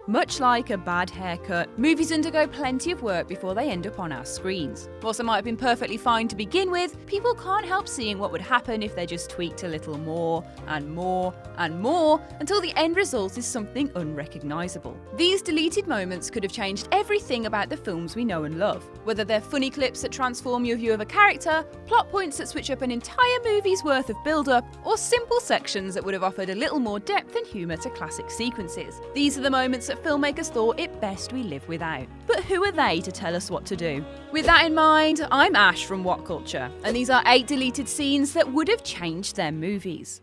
Much like a bad haircut, movies undergo plenty of work before they end up on our screens. Whilst they might have been perfectly fine to begin with, people can't help seeing what would happen if they just tweaked a little more and more and more until the end result is something unrecognisable. These deleted moments could have changed everything about the films we know and love. Whether they're funny clips that transform your view of a character, plot points that switch up an entire movie's worth of build-up, or simple sections that would have offered a little more depth and humour to classic sequences. These are the moments that filmmakers thought it best we live without. But who are they to tell us what to do? With that in mind, I'm Ash from What Culture, and these are 8 deleted scenes that would have changed their movies.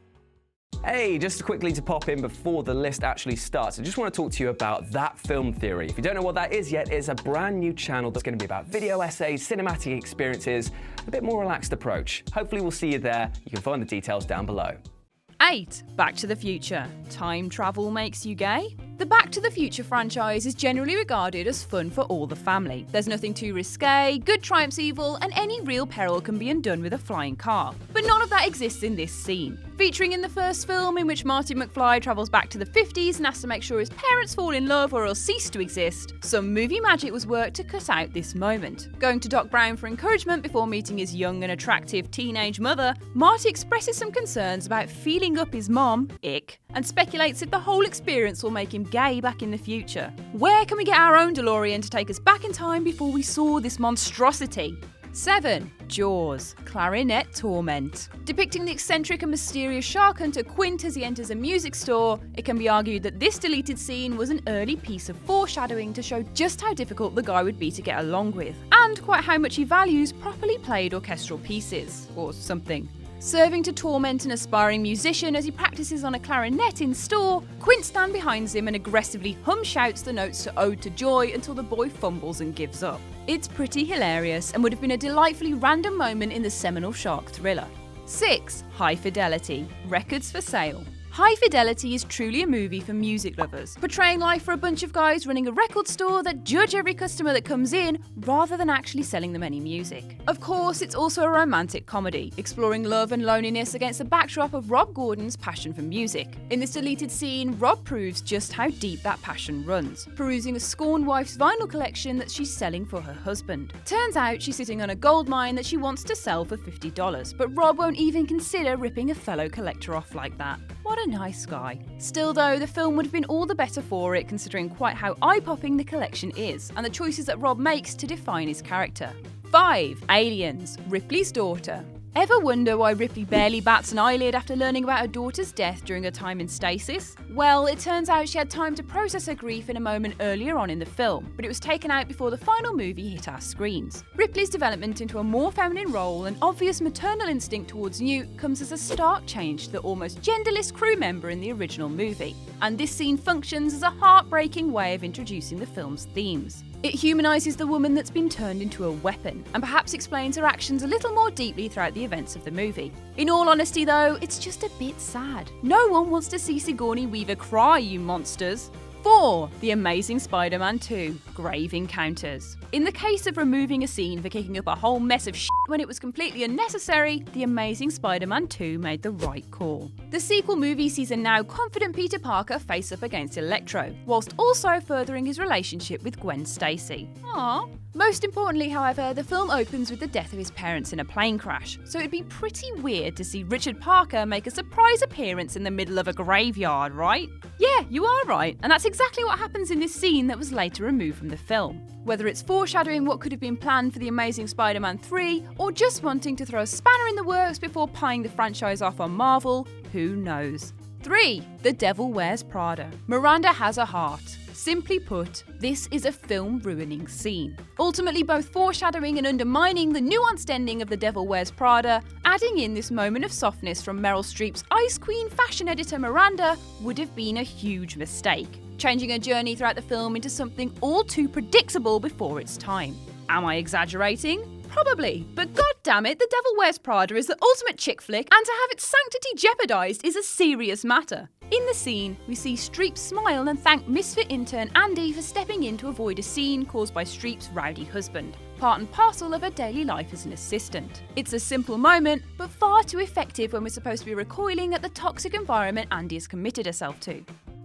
Hey, just quickly to pop in before the list actually starts, I just want to talk to you about That Film Theory. If you don't know what that is yet, it's a brand new channel that's going to be about video essays, cinematic experiences, a bit more relaxed approach. Hopefully we'll see you there. You can find the details down below. 8. Back to the Future. Time travel makes you gay? The Back to the Future franchise is generally regarded as fun for all the family. There's nothing too risque, good triumphs evil, and any real peril can be undone with a flying car. But none of that exists in this scene. Featuring in the first film, in which Marty McFly travels back to the 50s and has to make sure his parents fall in love or else cease to exist, some movie magic was worked to cut out this moment. Going to Doc Brown for encouragement before meeting his young and attractive teenage mother, Marty expresses some concerns about feeling up his mom, ick, and speculates if the whole experience will make him gay back in the future. Where can we get our own DeLorean to take us back in time before we saw this monstrosity? 7. Jaws. Clarinet Torment. Depicting the eccentric and mysterious shark hunter Quint as he enters a music store, it can be argued that this deleted scene was an early piece of foreshadowing to show just how difficult the guy would be to get along with, and quite how much he values properly played orchestral pieces, or something. Serving to torment an aspiring musician as he practices on a clarinet in store, Quint stands behind him and aggressively hum-shouts the notes to Ode to Joy until the boy fumbles and gives up. It's pretty hilarious and would have been a delightfully random moment in the seminal shark thriller. 6. High Fidelity. Records for Sale. High Fidelity is truly a movie for music lovers, portraying life for a bunch of guys running a record store that judge every customer that comes in rather than actually selling them any music. Of course, it's also a romantic comedy, exploring love and loneliness against the backdrop of Rob Gordon's passion for music. In this deleted scene, Rob proves just how deep that passion runs, perusing a scorned wife's vinyl collection that she's selling for her husband. Turns out she's sitting on a gold mine that she wants to sell for $50, but Rob won't even consider ripping a fellow collector off like that. What a nice guy. Still though, the film would have been all the better for it considering quite how eye-popping the collection is, and the choices that Rob makes to define his character. 5. Aliens. Ripley's Daughter. Ever wonder why Ripley barely bats an eyelid after learning about her daughter's death during her time in stasis? Well, it turns out she had time to process her grief in a moment earlier on in the film, but it was taken out before the final movie hit our screens. Ripley's development into a more feminine role and obvious maternal instinct towards Newt comes as a stark change to the almost genderless crew member in the original movie, and this scene functions as a heartbreaking way of introducing the film's themes. It humanises the woman that's been turned into a weapon, and perhaps explains her actions a little more deeply throughout the events of the movie. In all honesty though, it's just a bit sad. No one wants to see Sigourney Weaver cry, you monsters. 4. The Amazing Spider-Man 2. Grave Encounters. In the case of removing a scene for kicking up a whole mess of shit when it was completely unnecessary, The Amazing Spider-Man 2 made the right call. The sequel movie sees a now confident Peter Parker face up against Electro, whilst also furthering his relationship with Gwen Stacy. Aww. Most importantly, however, the film opens with the death of his parents in a plane crash, so it'd be pretty weird to see Richard Parker make a surprise appearance in the middle of a graveyard, right? Yeah, you are right, and that's exactly what happens in this scene that was later removed from the film. Whether it's foreshadowing what could have been planned for The Amazing Spider-Man 3, or just wanting to throw a spanner in the works before pieing the franchise off on Marvel, who knows? 3. The Devil Wears Prada. Miranda has a heart. Simply put, this is a film-ruining scene. Ultimately both foreshadowing and undermining the nuanced ending of The Devil Wears Prada, adding in this moment of softness from Meryl Streep's Ice Queen fashion editor Miranda would have been a huge mistake, changing her journey throughout the film into something all too predictable before its time. Am I exaggerating? Probably, but god damn it, The Devil Wears Prada is the ultimate chick flick, and to have its sanctity jeopardised is a serious matter. In the scene, we see Streep smile and thank misfit intern Andy for stepping in to avoid a scene caused by Streep's rowdy husband. part and parcel of her daily life as an assistant. It's a simple moment, but far too effective when we're supposed to be recoiling at the toxic environment Andy has committed herself to.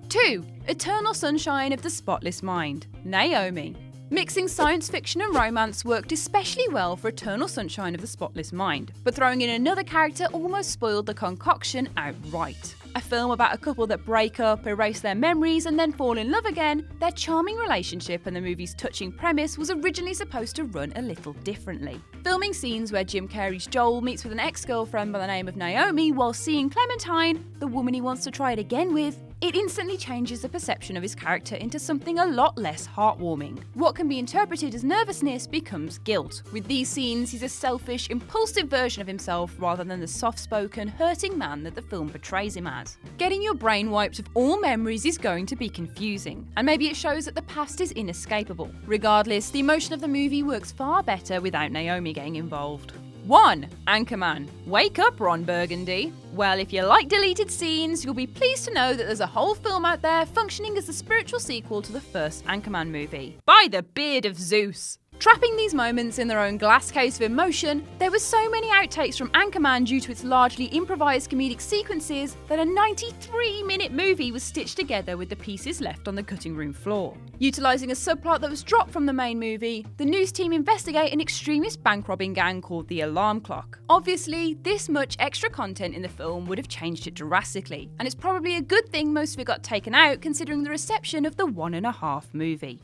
2. Eternal Sunshine of the Spotless Mind, Naomi. Mixing science fiction and romance worked especially well for Eternal Sunshine of the Spotless Mind, but throwing in another character almost spoiled the concoction outright. A film about a couple that break up, erase their memories, and then fall in love again, their charming relationship and the movie's touching premise was originally supposed to run a little differently. Filming scenes where Jim Carrey's Joel meets with an ex-girlfriend by the name of Naomi while seeing Clementine, the woman he wants to try it again with, it instantly changes the perception of his character into something a lot less heartwarming. What can be interpreted as nervousness becomes guilt. With these scenes, he's a selfish, impulsive version of himself rather than the soft-spoken, hurting man that the film portrays him as. Getting your brain wiped of all memories is going to be confusing, and maybe it shows that the past is inescapable. Regardless, the emotion of the movie works far better without Naomi getting involved. 1. Anchorman. Wake up, Ron Burgundy. Well, if you like deleted scenes, you'll be pleased to know that there's a whole film out there functioning as the spiritual sequel to the first Anchorman movie. By the beard of Zeus! Trapping these moments in their own glass case of emotion, there were so many outtakes from Anchorman due to its largely improvised comedic sequences that a 93-minute movie was stitched together with the pieces left on the cutting room floor. Utilising a subplot that was dropped from the main movie, the news team investigate an extremist bank robbing gang called the Alarm Clock. Obviously, this much extra content in the film would have changed it drastically, and it's probably a good thing most of it got taken out considering the reception of the 1.5 movie.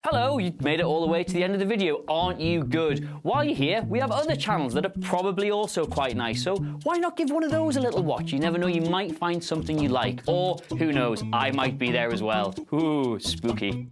Hello, you made it all the way to the end of the video, aren't you good? While you're here, we have other channels that are probably also quite nice, so why not give one of those a little watch? You never know, you might find something you like, or who knows, I might be there as well. Ooh, spooky.